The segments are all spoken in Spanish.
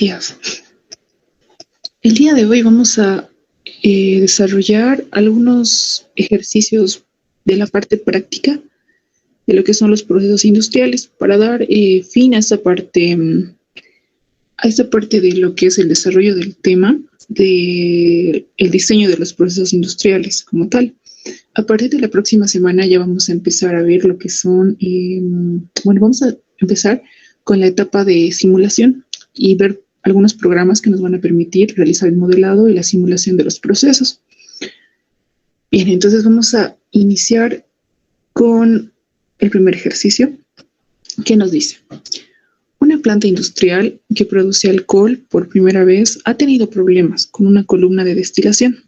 Gracias. El día de hoy vamos a desarrollar algunos ejercicios de la parte práctica de lo que son los procesos industriales para dar fin a esta parte de lo que es el desarrollo del tema del diseño de los procesos industriales como tal. A partir de la próxima semana ya vamos a empezar a ver lo que son, vamos a empezar con la etapa de simulación y ver algunos programas que nos van a permitir realizar el modelado y la simulación de los procesos. Bien, entonces vamos a iniciar con el primer ejercicio que nos dice: una planta industrial que produce alcohol por primera vez ha tenido problemas con una columna de destilación.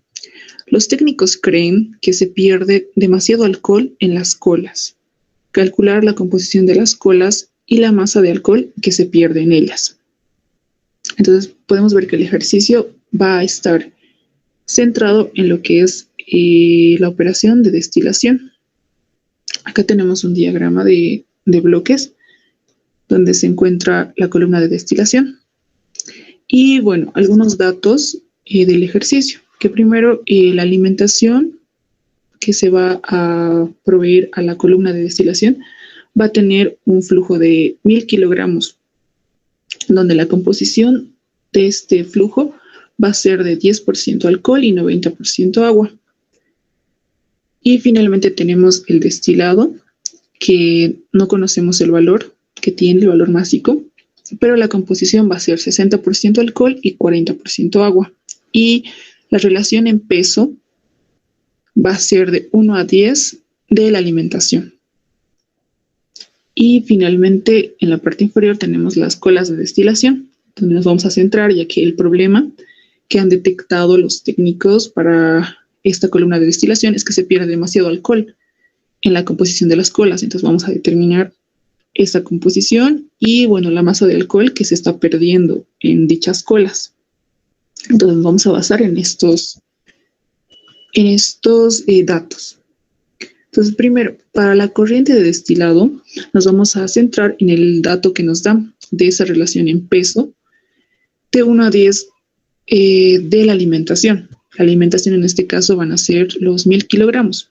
Los técnicos creen que se pierde demasiado alcohol en las colas. Calcular la composición de las colas y la masa de alcohol que se pierde en ellas. Entonces podemos ver que el ejercicio va a estar centrado en lo que es la operación de destilación. Acá tenemos un diagrama de bloques donde se encuentra la columna de destilación. Y bueno, algunos datos del ejercicio, que primero la alimentación que se va a proveer a la columna de destilación va a tener un flujo de 1000 kilogramos, donde la composición de este flujo va a ser de 10% alcohol y 90% agua. Y finalmente tenemos el destilado, que no conocemos el valor que tiene, el valor másico, pero la composición va a ser 60% alcohol y 40% agua. Y la relación en peso va a ser de 1 a 10 de la alimentación. Y finalmente, en la parte inferior tenemos las colas de destilación, donde nos vamos a centrar, ya que el problema que han detectado los técnicos para esta columna de destilación es que se pierde demasiado alcohol en la composición de las colas. Entonces vamos a determinar esta composición y, bueno, la masa de alcohol que se está perdiendo en dichas colas. Entonces vamos a basar en estos datos. Entonces, primero, para la corriente de destilado, nos vamos a centrar en el dato que nos da de esa relación en peso de 1 a 10 de la alimentación. La alimentación en este caso van a ser los 1000 kilogramos.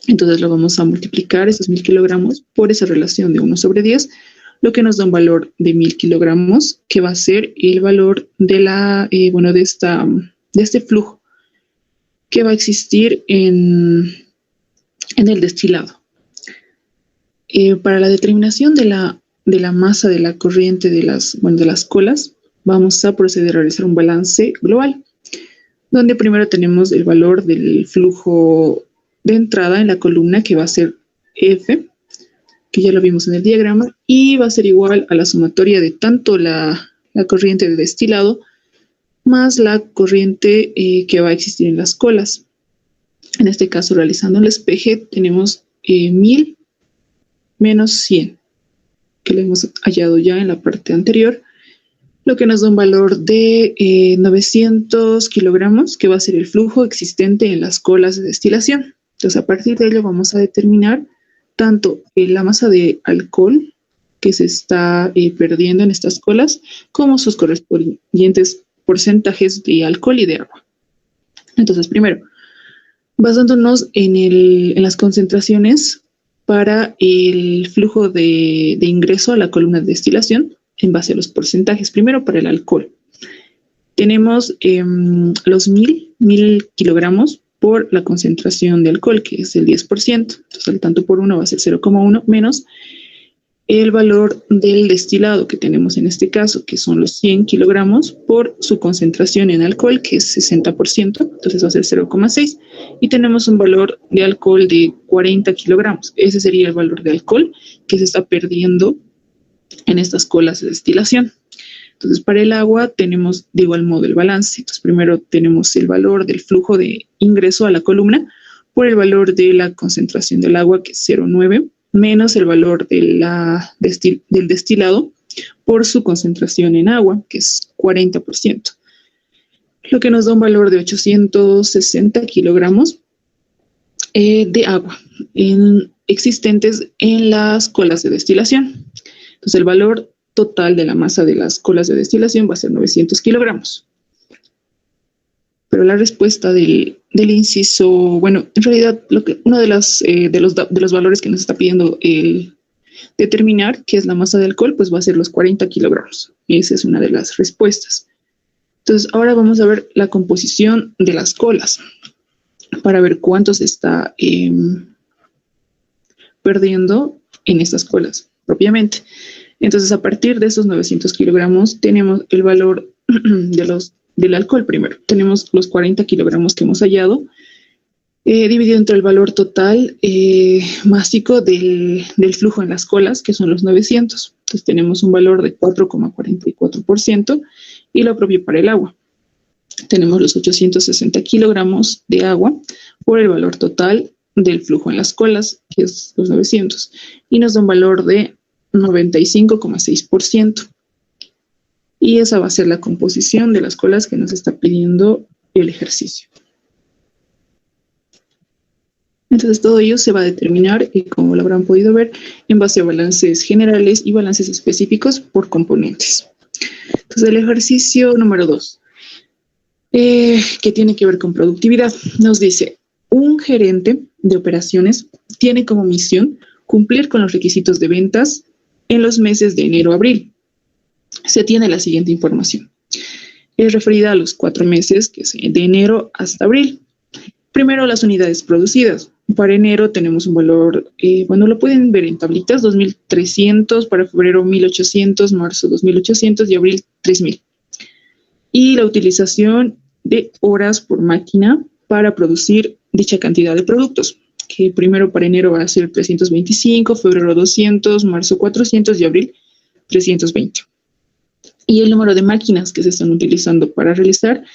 Entonces lo vamos a multiplicar esos 1000 kilogramos por esa relación de 1 sobre 10, lo que nos da un valor de 1000 kilogramos, que va a ser el valor de este flujo que va a existir en el destilado. Para la determinación de la masa de la corriente de las colas, vamos a proceder a realizar un balance global, donde primero tenemos el valor del flujo de entrada en la columna, que va a ser F, que ya lo vimos en el diagrama, y va a ser igual a la sumatoria de tanto la corriente de destilado más la corriente que va a existir en las colas. En este caso, realizando el espeje, tenemos 1000 menos 100, que lo hemos hallado ya en la parte anterior, lo que nos da un valor de 900 kilogramos, que va a ser el flujo existente en las colas de destilación. Entonces, a partir de ello vamos a determinar tanto la masa de alcohol que se está perdiendo en estas colas, como sus correspondientes porcentajes de alcohol y de agua. Entonces, primero, basándonos en las concentraciones para el flujo de ingreso a la columna de destilación, en base a los porcentajes. Primero, para el alcohol. Tenemos los 1000 kilogramos por la concentración de alcohol, que es el 10%. Entonces, el tanto por 1 va a ser 0,1 menos el valor del destilado que tenemos en este caso, que son los 100 kilogramos por su concentración en alcohol, que es 60%. Entonces va a ser 0,6. Y tenemos un valor de alcohol de 40 kilogramos. Ese sería el valor de alcohol que se está perdiendo en estas colas de destilación. Entonces, para el agua tenemos de igual modo el balance. Entonces, primero tenemos el valor del flujo de ingreso a la columna por el valor de la concentración del agua, que es 0,9, menos el valor del destilado por su concentración en agua, que es 40%, lo que nos da un valor de 860 kilogramos de agua existentes en las colas de destilación. Entonces, el valor total de la masa de las colas de destilación va a ser 900 kilogramos. Pero la respuesta del inciso, bueno, en realidad uno de los valores que nos está pidiendo el determinar, que es la masa de alcohol, pues va a ser los 40 kilogramos. Esa es una de las respuestas. Entonces, ahora vamos a ver la composición de las colas para ver cuánto se está perdiendo en estas colas propiamente. Entonces, a partir de esos 900 kilogramos, tenemos el valor del alcohol primero. Tenemos los 40 kilogramos que hemos hallado, dividido entre el valor total másico del flujo en las colas, que son los 900. Entonces, tenemos un valor de 4,44% y lo propio para el agua. Tenemos los 860 kilogramos de agua por el valor total del flujo en las colas, que es los 900, y nos da un valor de 95,6%. Y esa va a ser la composición de las colas que nos está pidiendo el ejercicio. Entonces todo ello se va a determinar, como lo habrán podido ver, en base a balances generales y balances específicos por componentes. Entonces el ejercicio número 2, que tiene que ver con productividad, nos dice: un gerente de operaciones tiene como misión cumplir con los requisitos de ventas en los meses de enero a abril. Se tiene la siguiente información. Es referida a los 4 meses, que es de enero hasta abril. Primero, las unidades producidas. Para enero tenemos un valor, bueno, lo pueden ver en tablitas: 2.300, para febrero 1.800, marzo 2.800 y abril 3.000. Y la utilización de horas por máquina para producir dicha cantidad de productos, que primero para enero va a ser 325, febrero 200, marzo 400 y abril 320. Y el número de máquinas que se están utilizando para realizar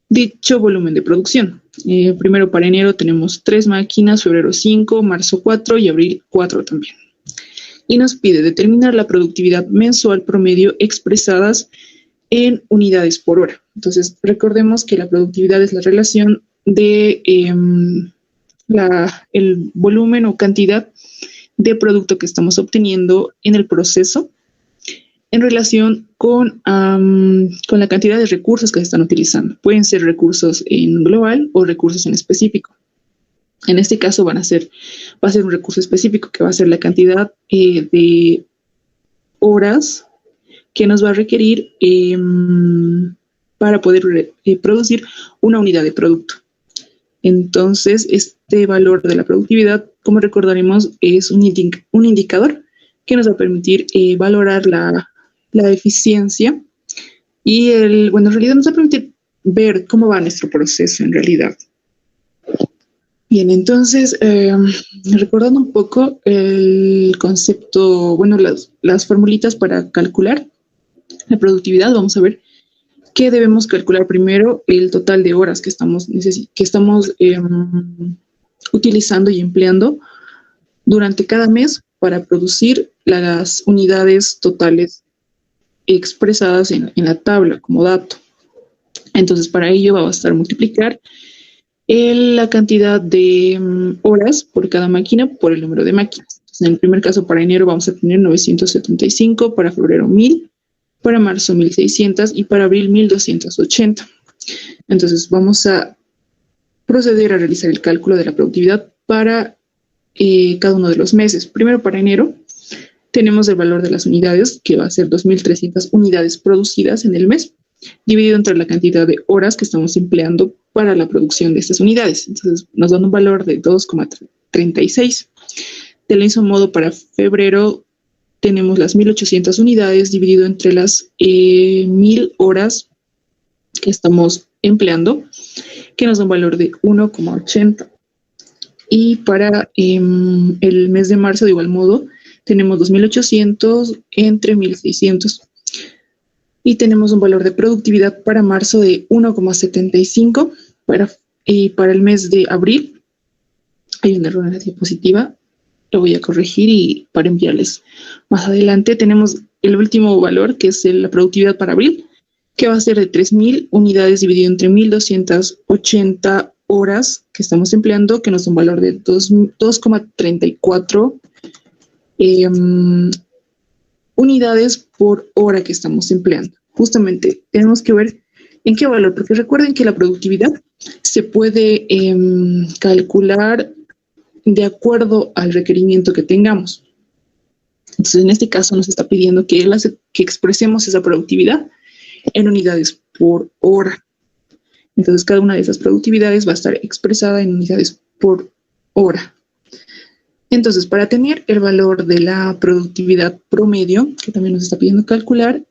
dicho volumen de producción. Primero para enero tenemos 3 máquinas, febrero 5, marzo 4 y abril 4 también. Y nos pide determinar la productividad mensual promedio expresadas en unidades por hora. Entonces, recordemos que la productividad es la relación de el volumen o cantidad de producto que estamos obteniendo en el proceso en relación con la cantidad de recursos que se están utilizando. Pueden ser recursos en global o recursos en específico. En este caso va a ser un recurso específico, que va a ser la cantidad de horas que nos va a requerir para poder producir una unidad de producto. Entonces, este valor de la productividad, como recordaremos, es un indicador que nos va a permitir valorar la eficiencia y en realidad nos va a permitir ver cómo va nuestro proceso en realidad. Bien, entonces, recordando un poco el concepto, bueno, las formulitas para calcular la productividad, vamos a ver que debemos calcular primero el total de horas que estamos utilizando y empleando durante cada mes para producir las unidades totales expresadas en la tabla como dato. Entonces, para ello va a bastar multiplicar la cantidad de horas por cada máquina por el número de máquinas. Entonces, en el primer caso, para enero vamos a tener 975, para febrero 1000, para marzo 1600 y para abril 1280. Entonces, vamos a proceder a realizar el cálculo de la productividad para cada uno de los meses. Primero, para enero, tenemos el valor de las unidades, que va a ser 2.300 unidades producidas en el mes, dividido entre la cantidad de horas que estamos empleando para la producción de estas unidades. Entonces, nos dan un valor de 2,36. Del mismo modo, para febrero tenemos las 1.800 unidades dividido entre las 1.000 horas que estamos empleando, que nos da un valor de 1,80. Y para el mes de marzo, de igual modo, tenemos 2.800 entre 1.600. Y tenemos un valor de productividad para marzo de 1,75. Y para el mes de abril, hay un error en la diapositiva, lo voy a corregir y para enviarles más adelante. Tenemos el último valor, que es la productividad para abril, que va a ser de 3.000 unidades dividido entre 1.280 horas que estamos empleando, que nos da un valor de 2,34 unidades por hora que estamos empleando. Justamente tenemos que ver en qué valor, porque recuerden que la productividad se puede calcular de acuerdo al requerimiento que tengamos. Entonces, en este caso nos está pidiendo que expresemos esa productividad en unidades por hora. Entonces, cada una de esas productividades va a estar expresada en unidades por hora. Entonces, para tener el valor de la productividad promedio, que también nos está pidiendo calcular,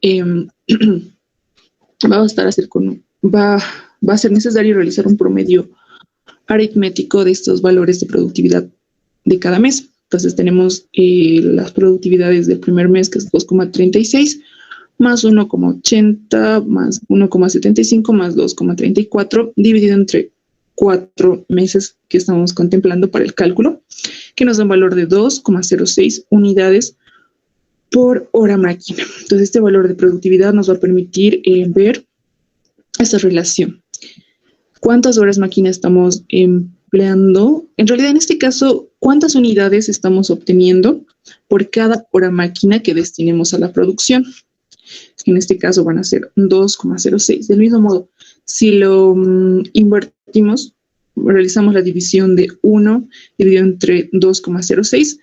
va a ser necesario realizar un promedio aritmético de estos valores de productividad de cada mes. Entonces tenemos las productividades del primer mes, que es 2,36, más 1,80, más 1,75, más 2,34, dividido entre 4 meses que estamos contemplando para el cálculo, que nos da un valor de 2,06 unidades por hora máquina. Entonces este valor de productividad nos va a permitir ver esta relación. ¿Cuántas horas máquina estamos empleando? En realidad, en este caso, ¿cuántas unidades estamos obteniendo por cada hora máquina que destinemos a la producción? En este caso van a ser 2,06. Del mismo modo, si lo invertimos, realizamos la división de 1 dividido entre 2,06,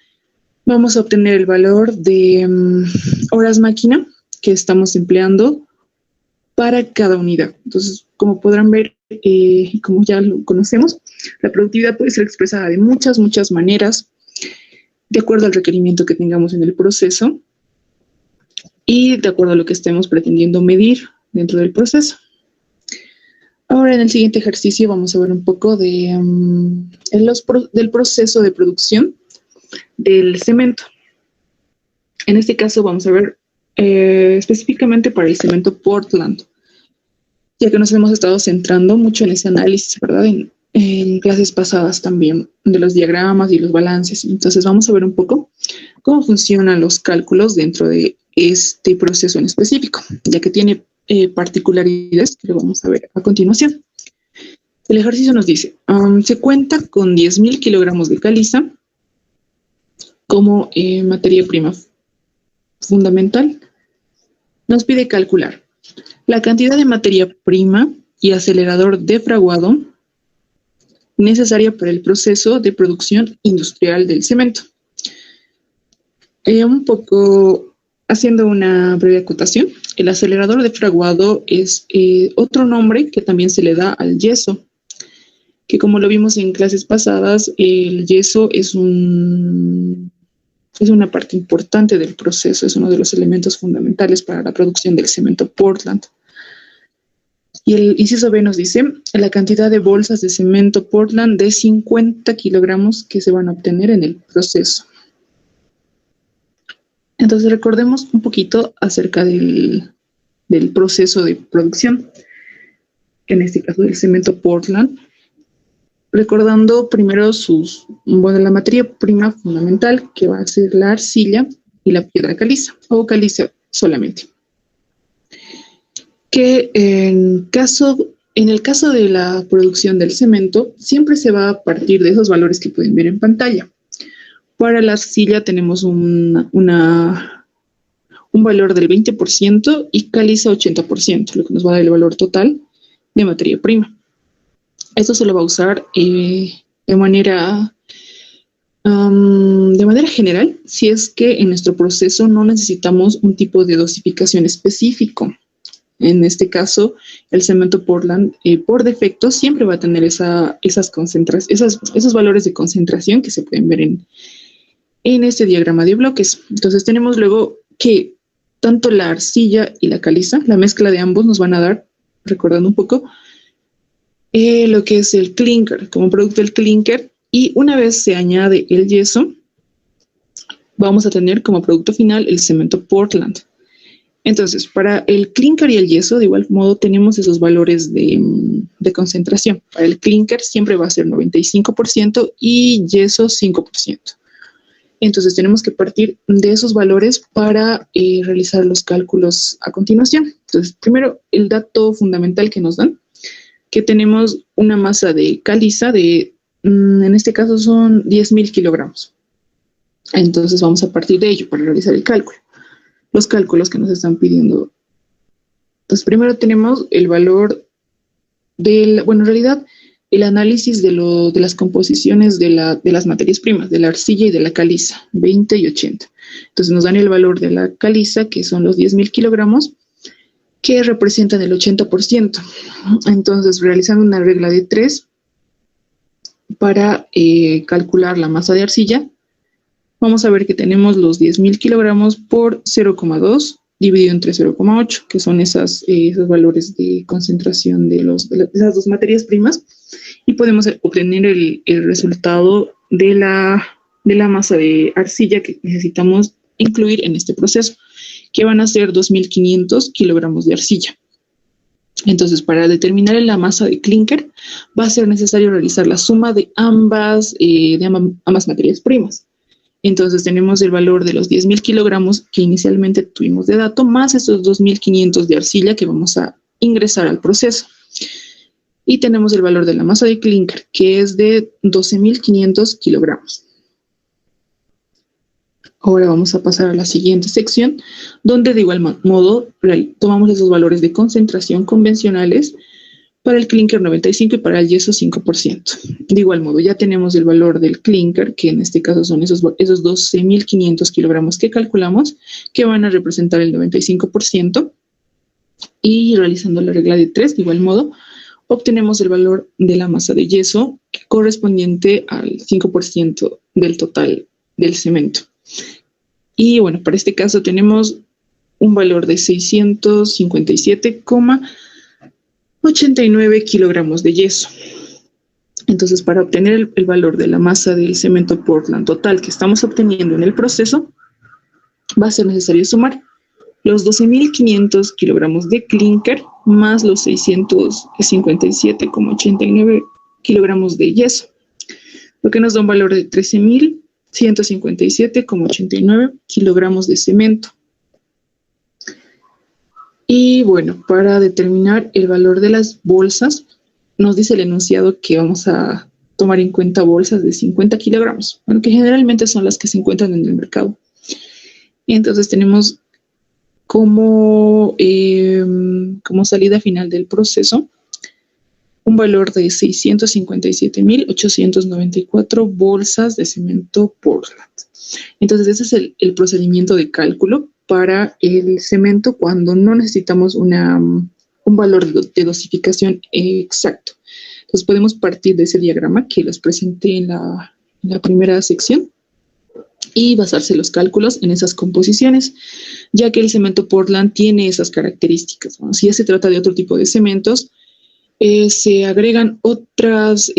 vamos a obtener el valor de horas máquina que estamos empleando para cada unidad. Entonces, como podrán ver, como ya lo conocemos, la productividad puede ser expresada de muchas maneras, de acuerdo al requerimiento que tengamos en el proceso y de acuerdo a lo que estemos pretendiendo medir dentro del proceso. Ahora, en el siguiente ejercicio vamos a ver un poco del proceso de producción del cemento. En este caso vamos a ver específicamente para el cemento Portland, ya que nos hemos estado centrando mucho en ese análisis, ¿verdad? En clases pasadas también, de los diagramas y los balances. Entonces vamos a ver un poco cómo funcionan los cálculos dentro de este proceso en específico, ya que tiene particularidades que lo vamos a ver a continuación. El ejercicio nos dice, se cuenta con 10.000 kilogramos de caliza como materia prima fundamental. Nos pide calcular la cantidad de materia prima y acelerador de fraguado necesaria para el proceso de producción industrial del cemento. Un poco haciendo una breve acotación, el acelerador de fraguado es otro nombre que también se le da al yeso, que como lo vimos en clases pasadas, el yeso es una parte importante del proceso, es uno de los elementos fundamentales para la producción del cemento Portland. Y el inciso B nos dice la cantidad de bolsas de cemento Portland de 50 kilogramos que se van a obtener en el proceso. Entonces recordemos un poquito acerca del proceso de producción, en este caso del cemento Portland, recordando primero la materia prima fundamental, que va a ser la arcilla y la piedra caliza, o caliza solamente. Que en el caso de la producción del cemento, siempre se va a partir de esos valores que pueden ver en pantalla. Para la arcilla tenemos un valor del 20% y caliza 80%, lo que nos va a dar el valor total de materia prima. Esto se lo va a usar de manera general si es que en nuestro proceso no necesitamos un tipo de dosificación específico. En este caso, el cemento Portland, por defecto, siempre va a tener esos valores de concentración que se pueden ver en este diagrama de bloques. Entonces, tenemos luego que tanto la arcilla y la caliza, la mezcla de ambos, nos van a dar, recordando un poco, lo que es el clinker, como producto del clinker, y una vez se añade el yeso, vamos a tener como producto final el cemento Portland. Entonces, para el clinker y el yeso, de igual modo, tenemos esos valores de concentración. Para el clinker siempre va a ser 95% y yeso 5%. Entonces, tenemos que partir de esos valores para realizar los cálculos a continuación. Entonces, primero, el dato fundamental que nos dan, que tenemos una masa de caliza en este caso son 10.000 kilogramos. Entonces, vamos a partir de ello para realizar el cálculo. los cálculos que nos están pidiendo. Entonces, primero tenemos el valor en realidad, el análisis de las composiciones de las materias primas, de la arcilla y de la caliza, 20 y 80. Entonces, nos dan el valor de la caliza, que son los 10.000 kilogramos, que representan el 80%. Entonces, realizando una regla de 3 para calcular la masa de arcilla, vamos a ver que tenemos los 10.000 kilogramos por 0,2 dividido entre 0,8, que son esos valores de concentración de esas dos materias primas, y podemos obtener el resultado de la masa de arcilla que necesitamos incluir en este proceso, que van a ser 2.500 kilogramos de arcilla. Entonces, para determinar la masa de clínker, va a ser necesario realizar la suma de ambas materias primas. Entonces, tenemos el valor de los 10.000 kilogramos que inicialmente tuvimos de dato, más estos 2.500 de arcilla que vamos a ingresar al proceso. Y tenemos el valor de la masa de clínker, que es de 12.500 kilogramos. Ahora vamos a pasar a la siguiente sección, donde de igual modo tomamos esos valores de concentración convencionales para el clínker 95 y para el yeso 5%. De igual modo, ya tenemos el valor del clínker, que en este caso son esos 12.500 kilogramos que calculamos, que van a representar el 95%. Y realizando la regla de 3, de igual modo, obtenemos el valor de la masa de yeso correspondiente al 5% del total del cemento. Y bueno, para este caso tenemos un valor de 657,89 kilogramos de yeso. Entonces, para obtener el valor de la masa del cemento Portland total que estamos obteniendo en el proceso, va a ser necesario sumar los 12.500 kilogramos de clínker más los 657,89 kilogramos de yeso, lo que nos da un valor de 13.157,89 kilogramos de cemento. Y bueno, para determinar el valor de las bolsas, nos dice el enunciado que vamos a tomar en cuenta bolsas de 50 kilogramos, bueno, que generalmente son las que se encuentran en el mercado. Entonces tenemos como salida final del proceso un valor de 657.894 bolsas de cemento Portland. Entonces ese es el procedimiento de cálculo para el cemento cuando no necesitamos un valor de dosificación exacto. Entonces podemos partir de ese diagrama que les presenté en la primera sección y basarse los cálculos en esas composiciones, ya que el cemento Portland tiene esas características, ¿no? Si ya se trata de otro tipo de cementos, se agregan otras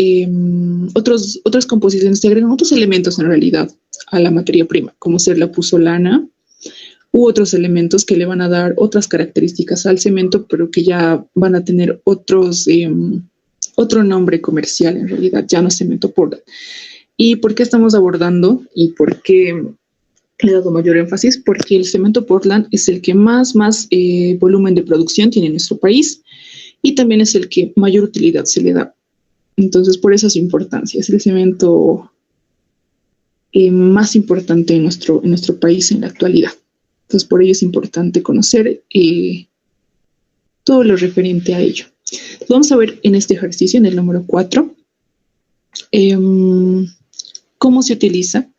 composiciones, se agregan otros elementos en realidad a la materia prima, como ser la puzzolana u otros elementos que le van a dar otras características al cemento, pero que ya van a tener otro nombre comercial en realidad, ya no es cemento Portland. ¿Y por qué estamos abordando y por qué he dado mayor énfasis? Porque el cemento Portland es el que más volumen de producción tiene en nuestro país y también es el que mayor utilidad se le da. Entonces, por esa su importancia, es el cemento más importante en nuestro país en la actualidad. Entonces, por ello es importante conocer todo lo referente a ello. Entonces, vamos a ver en este ejercicio, en el número 4, cómo se utiliza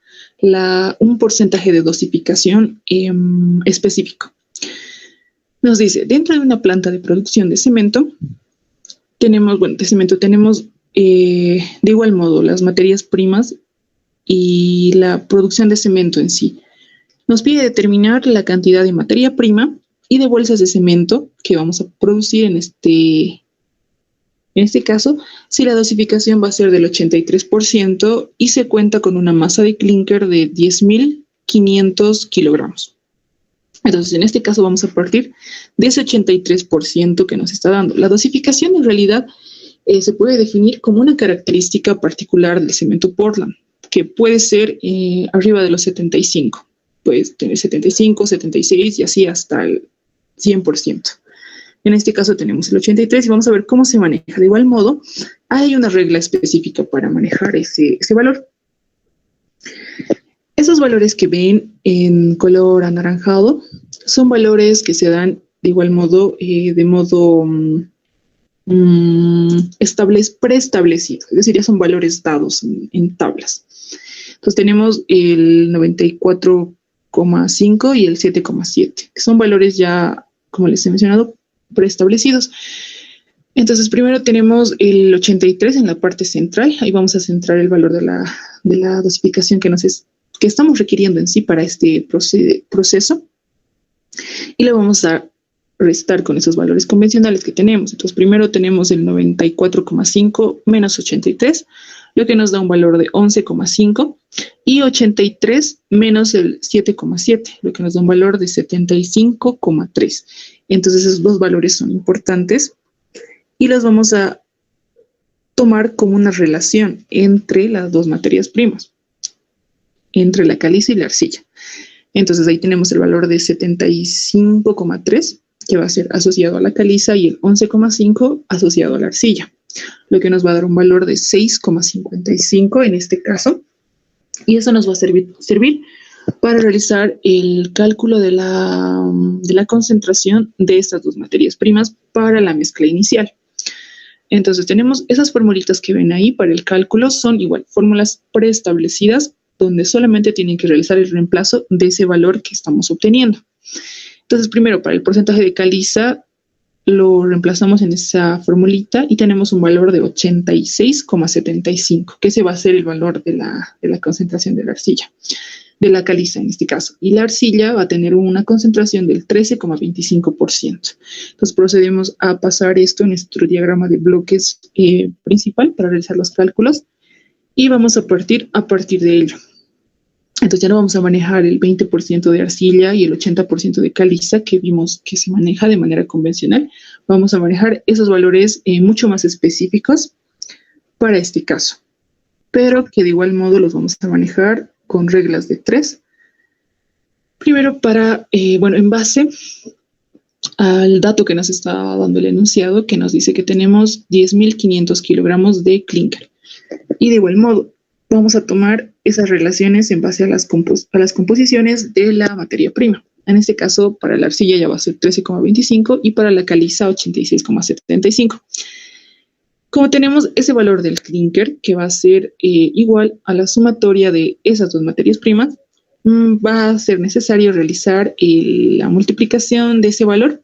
un porcentaje de dosificación específico. Nos dice, dentro de una planta de producción de cemento, tenemos de igual modo las materias primas y la producción de cemento en sí. Nos pide determinar la cantidad de materia prima y de bolsas de cemento que vamos a producir en este caso, si la dosificación va a ser del 83% y se cuenta con una masa de clínker de 10.500 kilogramos. Entonces, en este caso vamos a partir de ese 83% que nos está dando. La dosificación en realidad se puede definir como una característica particular del cemento Portland, que puede ser arriba de los 75. Puede tener 75, 76 y así hasta el 100%. En este caso tenemos el 83 y vamos a ver cómo se maneja. De igual modo, hay una regla específica para manejar ese valor. Esos valores que ven en color anaranjado son valores que se dan de igual modo, de modo preestablecido, es decir, ya son valores dados en tablas. Entonces tenemos el 94,5 y el 7,7, que son valores ya, como les he mencionado, preestablecidos. Entonces primero tenemos el 83 en la parte central, ahí vamos a centrar el valor de la dosificación que estamos requiriendo en sí para este proceso, y le vamos a restar con esos valores convencionales que tenemos. Entonces primero tenemos el 94,5 menos 83, lo que nos da un valor de 11,5, y 83 menos el 7,7, lo que nos da un valor de 75,3. Entonces esos dos valores son importantes y los vamos a tomar como una relación entre las dos materias primas, entre la caliza y la arcilla. Entonces ahí tenemos el valor de 75,3, que va a ser asociado a la caliza, y el 11,5 asociado a la arcilla, lo que nos va a dar un valor de 6,55 en este caso. Y eso nos va a servir para realizar el cálculo de la concentración de estas dos materias primas para la mezcla inicial. Entonces tenemos esas formulitas que ven ahí para el cálculo, son igual fórmulas preestablecidas donde solamente tienen que realizar el reemplazo de ese valor que estamos obteniendo. Entonces primero para el porcentaje de caliza lo reemplazamos en esa formulita y tenemos un valor de 86,75, que ese va a ser el valor de la concentración de la arcilla, de la caliza en este caso. Y la arcilla va a tener una concentración del 13,25%. Entonces procedemos a pasar esto en nuestro diagrama de bloques principal para realizar los cálculos y vamos a partir de ello. Entonces ya no vamos a manejar el 20% de arcilla y el 80% de caliza que vimos que se maneja de manera convencional. Vamos a manejar esos valores mucho más específicos para este caso, pero que de igual modo los vamos a manejar con reglas de 3. Primero en base al dato que nos está dando el enunciado, que nos dice que tenemos 10.500 kilogramos de clínker. Y de igual modo, vamos a tomar esas relaciones en base a las composiciones de la materia prima. En este caso, para la arcilla ya va a ser 13,25 y para la caliza 86,75. Como tenemos ese valor del clínker, que va a ser igual a la sumatoria de esas dos materias primas, va a ser necesario realizar la multiplicación de ese valor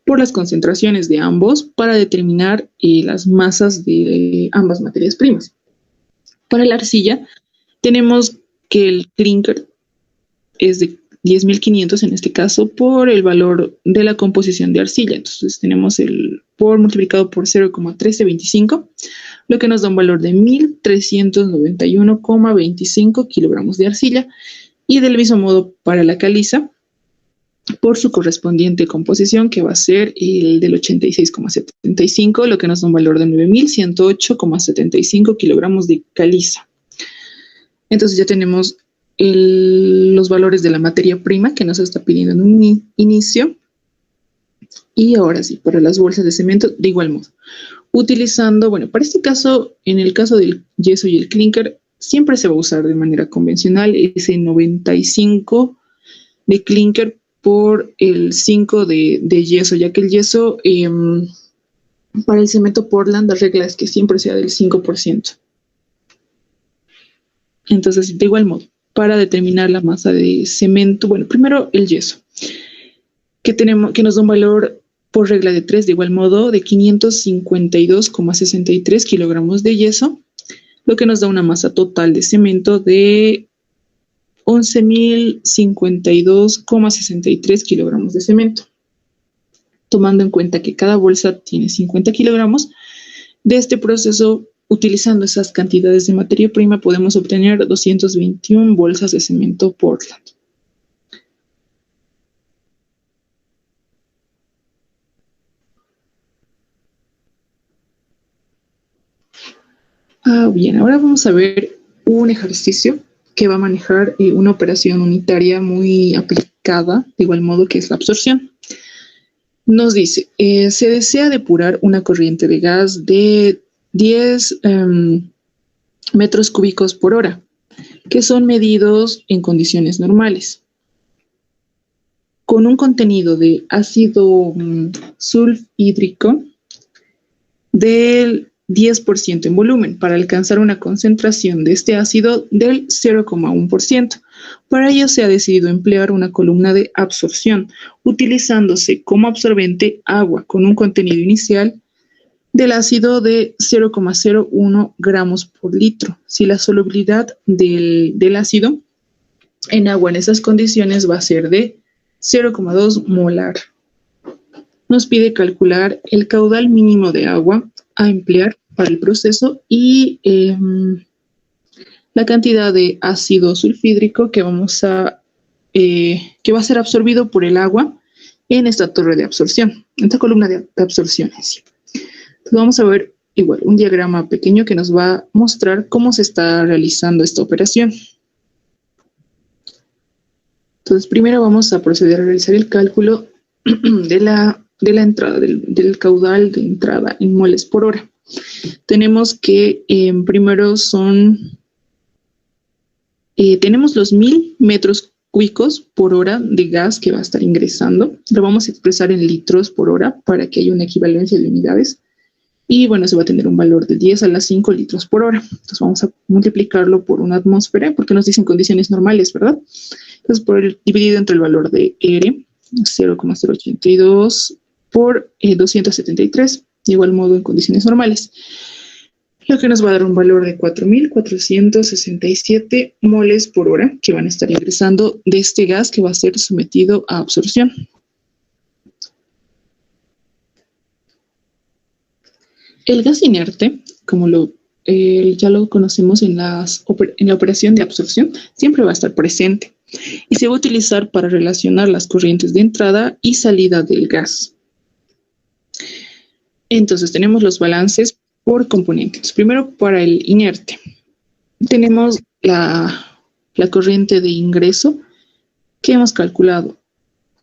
por las concentraciones de ambos para determinar las masas de ambas materias primas. Para la arcilla, tenemos que el clínker es de 10.500 en este caso por el valor de la composición de arcilla. Entonces tenemos el por multiplicado por 0,1325, lo que nos da un valor de 1.391,25 kilogramos de arcilla. Y del mismo modo para la caliza, por su correspondiente composición, que va a ser el del 86,75, lo que nos da un valor de 9.108,75 kilogramos de caliza. Entonces ya tenemos los valores de la materia prima que nos está pidiendo en un inicio. Y ahora sí, para las bolsas de cemento, de igual modo. Utilizando, para este caso, en el caso del yeso y el clínker, siempre se va a usar de manera convencional ese 95 de clínker por el 5 de yeso, ya que el yeso para el cemento Portland la regla es que siempre sea del 5%. Entonces, de igual modo, para determinar la masa de cemento, primero el yeso, que nos da un valor por regla de 3, de igual modo, de 552,63 kilogramos de yeso, lo que nos da una masa total de cemento de 11.052,63 kilogramos de cemento. Tomando en cuenta que cada bolsa tiene 50 kilogramos, de este proceso, utilizando esas cantidades de materia prima, podemos obtener 221 bolsas de cemento Portland. Bien, ahora vamos a ver un ejercicio que va a manejar una operación unitaria muy aplicada, de igual modo que es la absorción. Nos dice, se desea depurar una corriente de gas de 10 metros cúbicos por hora, que son medidos en condiciones normales. con un contenido de ácido sulfhídrico del 10% en volumen para alcanzar una concentración de este ácido del 0,1%. Para ello se ha decidido emplear una columna de absorción, utilizándose como absorbente agua con un contenido inicial del ácido de 0,01 gramos por litro. Si la solubilidad del ácido en agua en esas condiciones va a ser de 0,2 molar. Nos pide calcular el caudal mínimo de agua a emplear para el proceso y la cantidad de ácido sulfhídrico que va a ser absorbido por el agua en esta torre de absorción, en esta columna de absorción. Entonces vamos a ver igual un diagrama pequeño que nos va a mostrar cómo se está realizando esta operación. Entonces primero vamos a proceder a realizar el cálculo de la entrada, del caudal de entrada en moles por hora. Tenemos que primero tenemos los 1000 metros cúbicos por hora de gas que va a estar ingresando. Lo vamos a expresar en litros por hora para que haya una equivalencia de unidades. Y bueno, se va a tener un valor de 10 a la 5 litros por hora. Entonces vamos a multiplicarlo por una atmósfera, porque nos dicen condiciones normales, ¿verdad? Entonces dividido entre el valor de R, 0,082 por 273, de igual modo en condiciones normales, lo que nos va a dar un valor de 4.467 moles por hora que van a estar ingresando de este gas que va a ser sometido a absorción. El gas inerte, como ya lo conocemos en la operación de absorción, siempre va a estar presente y se va a utilizar para relacionar las corrientes de entrada y salida del gas. Entonces tenemos los balances por componentes. Primero, para el inerte, tenemos la corriente de ingreso que hemos calculado,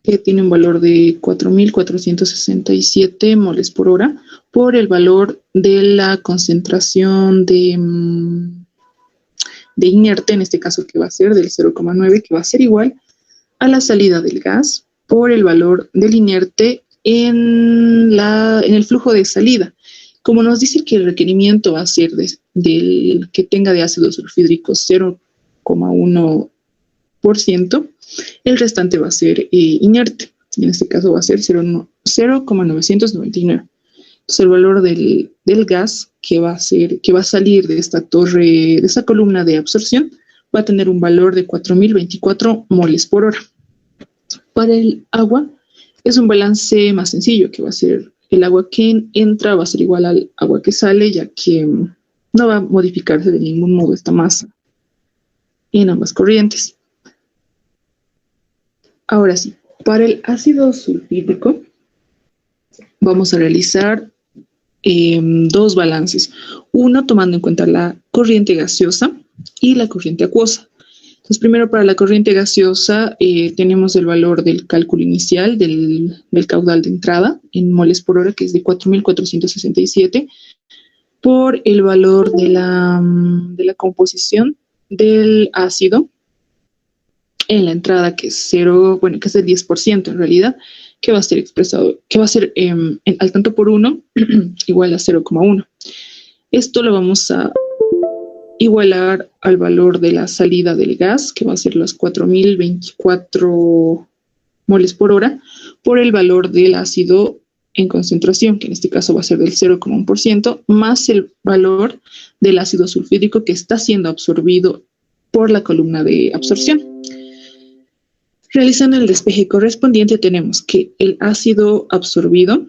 que tiene un valor de 4.467 moles por hora, por el valor de la concentración de inerte, en este caso que va a ser del 0,9, que va a ser igual a la salida del gas, por el valor del inerte en el flujo de salida. Como nos dice que el requerimiento va a ser del que tenga de ácido sulfhídrico 0,1%, el restante va a ser inerte. En este caso va a ser 0,999. Entonces el valor del gas que va a salir de esta torre, de esta columna de absorción, va a tener un valor de 4.024 moles por hora. Para el agua es un balance más sencillo, que va a ser el agua que entra va a ser igual al agua que sale, ya que no va a modificarse de ningún modo esta masa en ambas corrientes. Ahora sí, para el ácido sulfhídrico vamos a realizar dos balances. Uno tomando en cuenta la corriente gaseosa y la corriente acuosa. Entonces, primero para la corriente gaseosa tenemos el valor del cálculo inicial del caudal de entrada en moles por hora, que es de 4.467, por el valor de la composición del ácido en la entrada, que es el 10% en realidad, que va a ser expresado, que va a ser al tanto por 1 igual a 0,1. Esto lo vamos a igualar al valor de la salida del gas, que va a ser los 4.024 moles por hora, por el valor del ácido en concentración, que en este caso va a ser del 0,1%, más el valor del ácido sulfhídrico que está siendo absorbido por la columna de absorción. Realizando el despeje correspondiente, tenemos que el ácido absorbido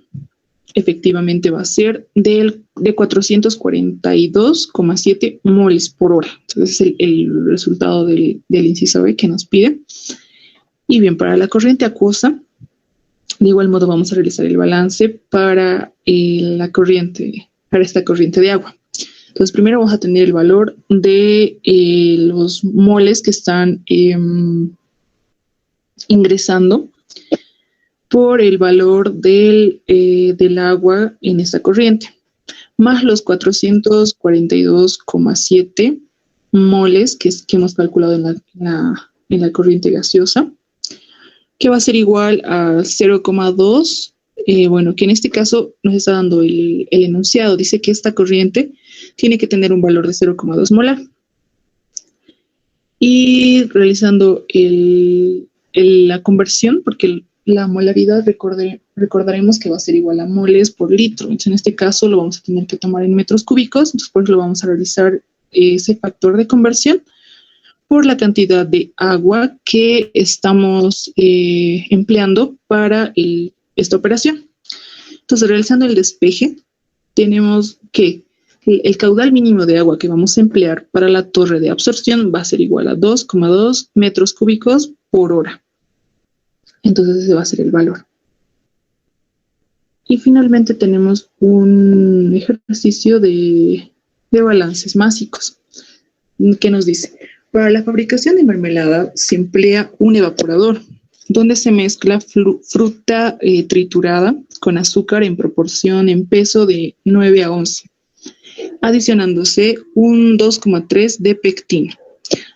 efectivamente va a ser de 442,7 moles por hora. Entonces es el resultado del inciso B que nos pide. Y bien, para la corriente acuosa, de igual modo vamos a realizar el balance para esta corriente de agua. Entonces primero vamos a tener el valor de los moles que están ingresando por el valor del agua en esta corriente, más los 442,7 moles que hemos calculado en la corriente gaseosa, que va a ser igual a 0,2. Bueno, que en este caso nos está dando el enunciado. Dice que esta corriente tiene que tener un valor de 0,2 molar. Y realizando la conversión, porque la molaridad recordaremos que va a ser igual a moles por litro. Entonces, en este caso lo vamos a tener que tomar en metros cúbicos, entonces por eso lo vamos a realizar ese factor de conversión por la cantidad de agua que estamos empleando para esta operación. Entonces, realizando el despeje, tenemos que el caudal mínimo de agua que vamos a emplear para la torre de absorción va a ser igual a 2,2 metros cúbicos por hora. Entonces ese va a ser el valor. Y finalmente tenemos un ejercicio de balances básicos que nos dice, para la fabricación de mermelada se emplea un evaporador donde se mezcla fruta triturada con azúcar en proporción en peso de 9 a 11. Adicionándose un 2,3 de pectina.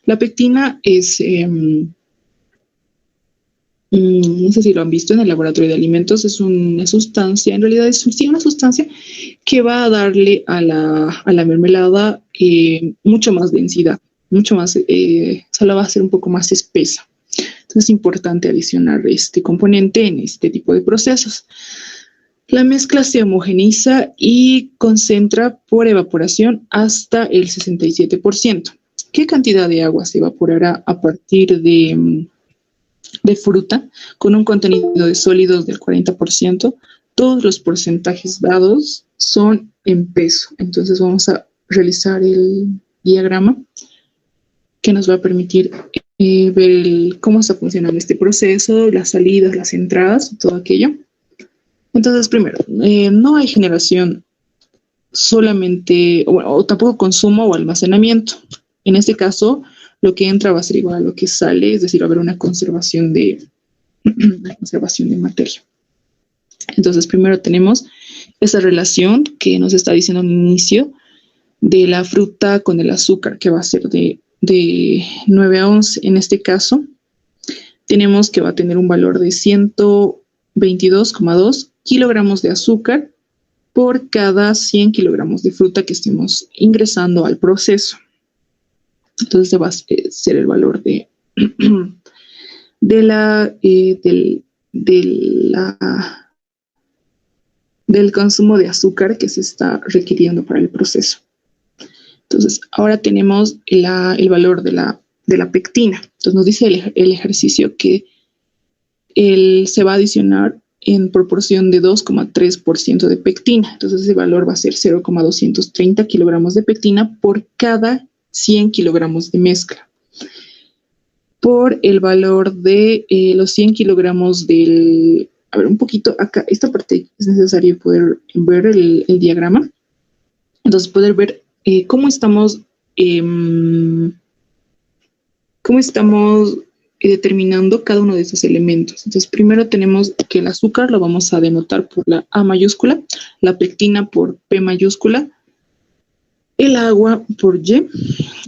La pectina es, no sé si lo han visto en el laboratorio de alimentos, es una sustancia, en realidad es una sustancia que va a darle a la mermelada mucho más densidad, mucho más, solo va a ser un poco más espesa. Entonces es importante adicionar este componente en este tipo de procesos. La mezcla se homogeniza y concentra por evaporación hasta el 67%. ¿Qué cantidad de agua se evaporará a partir de fruta con un contenido de sólidos del 40%? Todos los porcentajes dados son en peso. Entonces vamos a realizar el diagrama que nos va a permitir ver cómo está funcionando este proceso, las salidas, las entradas y todo aquello. Entonces, primero, no hay generación solamente, o tampoco consumo o almacenamiento. En este caso, lo que entra va a ser igual a lo que sale, es decir, va a haber una conservación de materia. Entonces, primero tenemos esa relación que nos está diciendo al inicio de la fruta con el azúcar, que va a ser de 9 a 11. En este caso, tenemos que va a tener un valor de 122,2 kilogramos de azúcar por cada 100 kilogramos de fruta que estemos ingresando al proceso. Entonces va a ser el valor del consumo de azúcar que se está requiriendo para el proceso. Entonces, ahora tenemos el valor de la pectina. Entonces nos dice el ejercicio que se va a adicionar en proporción de 2,3% de pectina. Entonces ese valor va a ser 0,230 kilogramos de pectina por cada 100 kilogramos de mezcla. Por el valor de los 100 kilogramos del... A ver, un poquito acá, esta parte es necesario poder ver el diagrama. Entonces poder ver cómo estamos determinando cada uno de esos elementos. Entonces, primero tenemos que el azúcar lo vamos a denotar por la A mayúscula, la pectina por P mayúscula, el agua por Y,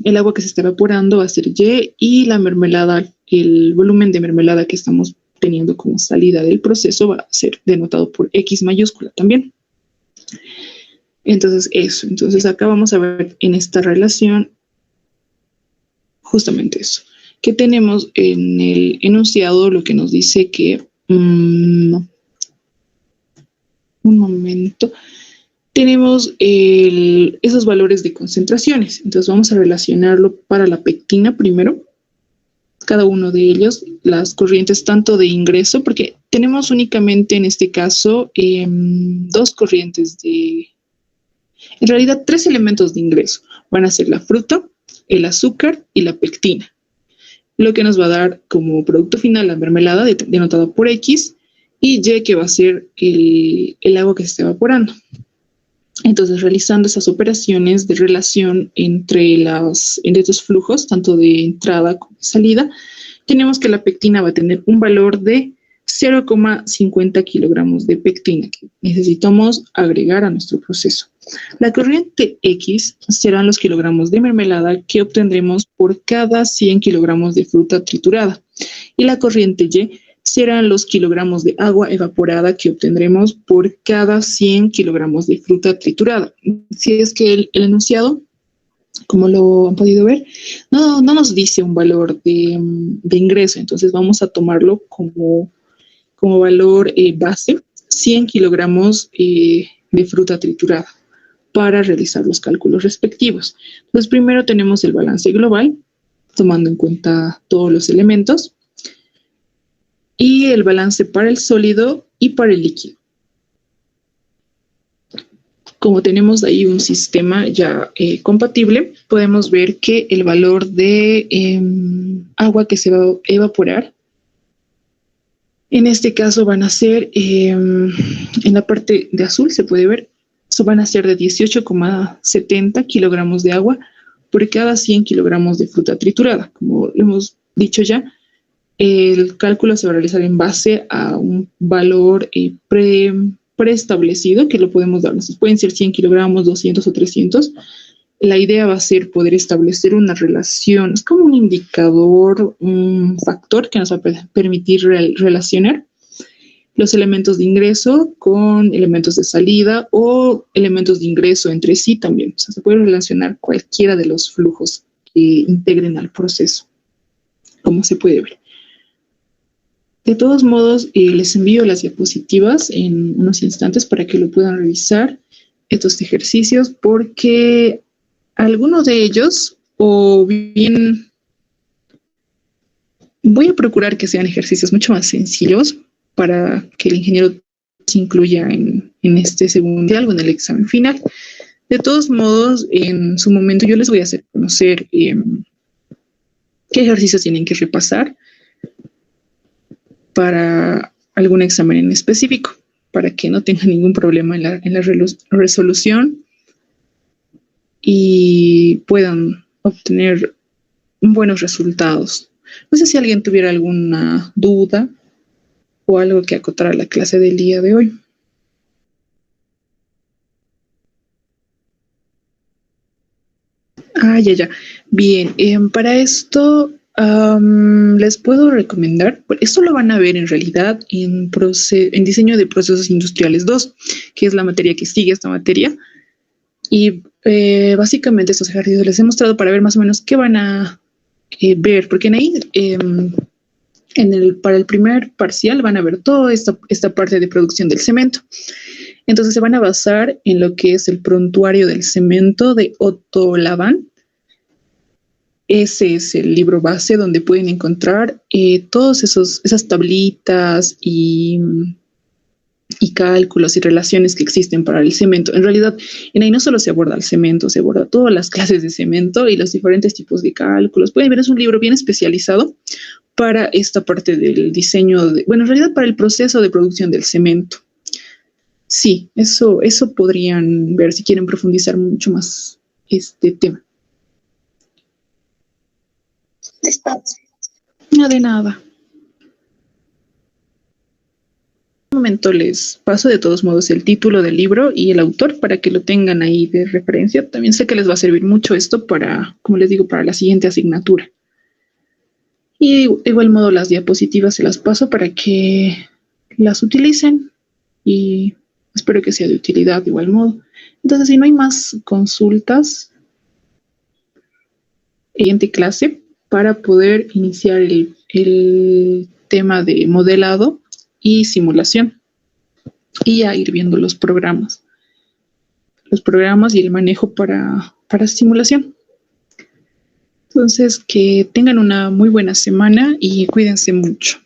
el agua que se está evaporando va a ser Y, y la mermelada, el volumen de mermelada que estamos teniendo como salida del proceso va a ser denotado por X mayúscula también. Entonces, eso. Entonces, acá vamos a ver en esta relación justamente eso. Que tenemos en el enunciado lo que nos dice que, un momento, tenemos esos valores de concentraciones. Entonces vamos a relacionarlo para la pectina primero, cada uno de ellos, las corrientes tanto de ingreso, porque tenemos únicamente en este caso dos corrientes en realidad 3 elementos de ingreso. Van a ser la fruta, el azúcar y la pectina. Lo que nos va a dar como producto final la mermelada denotada por X y Y que va a ser el agua que se está evaporando. Entonces, realizando esas operaciones de relación entre estos flujos, tanto de entrada como de salida, tenemos que la pectina va a tener un valor de 0,50 kilogramos de pectina que necesitamos agregar a nuestro proceso. La corriente X serán los kilogramos de mermelada que obtendremos por cada 100 kilogramos de fruta triturada. Y la corriente Y serán los kilogramos de agua evaporada que obtendremos por cada 100 kilogramos de fruta triturada. Si es que el enunciado, como lo han podido ver, no nos dice un valor de ingreso, entonces vamos a tomarlo como valor base, 100 kilogramos de fruta triturada para realizar los cálculos respectivos. Entonces, primero tenemos el balance global, tomando en cuenta todos los elementos, y el balance para el sólido y para el líquido. Como tenemos ahí un sistema ya compatible, podemos ver que el valor de agua que se va a evaporar, en este caso van a ser, en la parte de azul se puede ver, van a ser de 18,70 kilogramos de agua por cada 100 kilogramos de fruta triturada. Como hemos dicho ya, el cálculo se va a realizar en base a un valor preestablecido que lo podemos dar. Entonces, pueden ser 100 kilogramos, 200 o 300. La idea va a ser poder establecer una relación, es como un indicador, un factor que nos va a permitir relacionar los elementos de ingreso con elementos de salida o elementos de ingreso entre sí también. O sea, se puede relacionar cualquiera de los flujos que integren al proceso, como se puede ver. De todos modos, les envío las diapositivas en unos instantes para que lo puedan revisar, estos ejercicios, porque algunos de ellos, o bien voy a procurar que sean ejercicios mucho más sencillos para que el ingeniero se incluya en este segundo diálogo, en el examen final. De todos modos, en su momento yo les voy a hacer conocer qué ejercicios tienen que repasar para algún examen en específico, para que no tengan ningún problema en la resolución y puedan obtener buenos resultados. No sé si alguien tuviera alguna duda o algo que acotar a la clase del día de hoy. Ya. Bien, para esto les puedo recomendar, esto lo van a ver en realidad en diseño de procesos industriales 2, que es la materia que sigue esta materia. Y básicamente estos ejercicios les he mostrado para ver más o menos qué van a ver, porque en ahí, para el primer parcial van a ver toda esta parte de producción del cemento. Entonces se van a basar en lo que es el prontuario del cemento de Otto Laban. Ese es el libro base donde pueden encontrar todas esas tablitas y cálculos y relaciones que existen para el cemento. En realidad, en ahí no solo se aborda el cemento, se aborda todas las clases de cemento y los diferentes tipos de cálculos. Pueden ver, es un libro bien especializado para esta parte del diseño, en realidad para el proceso de producción del cemento. Sí, eso podrían ver si quieren profundizar mucho más este tema. No, de nada. Un momento les paso de todos modos el título del libro y el autor para que lo tengan ahí de referencia. También sé que les va a servir mucho esto para, como les digo, para la siguiente asignatura. Y de igual modo las diapositivas se las paso para que las utilicen y espero que sea de utilidad de igual modo. Entonces, si no hay más consultas, siguiente clase para poder iniciar el tema de modelado y simulación y ya ir viendo los programas y el manejo para simulación. Entonces, que tengan una muy buena semana y cuídense mucho.